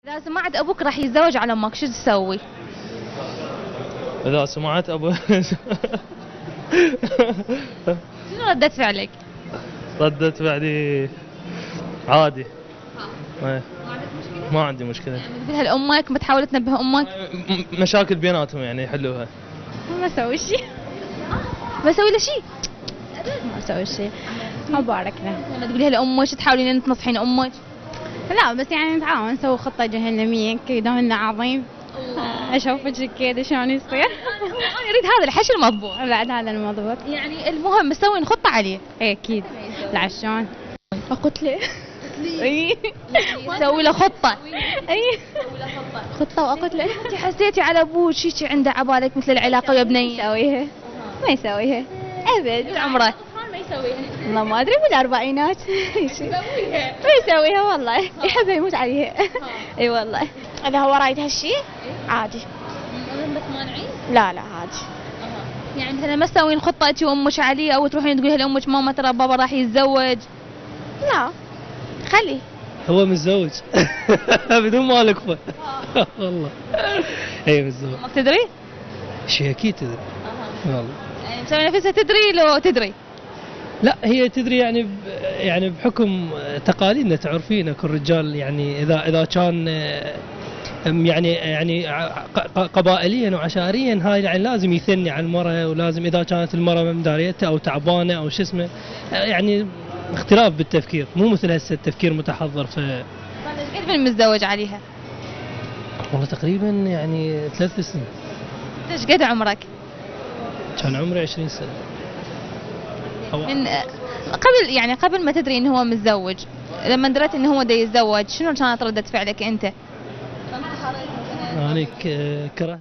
إذا سمعت أبوك راح يتزوج على أمك شو تسوي؟ إذا سمعت أبو شنو ردة فعلك؟ ردة فعلي عادي. إيه. ما عندك مشكلة؟ ما عندي مشكلة. يعني تقولها لأمك بتحاول تنبه أمك؟ مشاكل بيناتهم يعني يحلوها. ما اسوي شيء. بسوي له شيء؟ ما اسوي شيء. ما بارك له. ولا تقوليها لأمك تحاولين إن تنصحين أمك؟ لا بس يعني نتعاون نسوي خطة جهنمية كيدهن عظيم. اشوفك كذا شلون يصير. يريد هذا الحشي المضبوط. بعد هذا المضبوط. يعني المهم مسوين خطة عليه. إيه اكيد. العشان. أقتله. اي. يسوي له خطة. اي. خطة واقتله. انت حسيتي على ابوك شيء عنده عبالك مثل العلاقة ويا بنية؟ يسويها. ما يسويها. ابد. عمره؟ والله ما ادري بالاربعينات. ما يسويها والله. يحب يموت عليها. اي والله. إذا هو رايد هالشي عادي. بس مانعين؟ لا عادي. يعني مثلا ما تسوين خطة انت وامك عليه او تروحين تقولين لامك ماما ترى بابا راح يتزوج؟ لا خلي. هو متزوج بدون ما لكفه. والله. اي متزوج. امك تدري؟ شيء اكيد تدري. والله. يعني مسوي نفسها تدري لو تدري؟ لا هي تدري يعني بحكم تقاليدنا تعرفين كل رجال يعني اذا كان يعني قبائليا وعشائريا هاي يعني لازم يثني على المرأة، ولازم اذا كانت المرأة مداريتها او تعبانه او شو اسمه يعني اختلاف بالتفكير، مو مثل هسه التفكير متحضر. قد من متزوج عليها؟ والله تقريبا يعني 3 سنين. ايش قد عمرك؟ كان عمري 20 سنة. من قبل ما تدري انه هو متزوج، لما دريت انه هو دا يتزوج شنو كانت ردة فعلك انت؟ أنا كرهت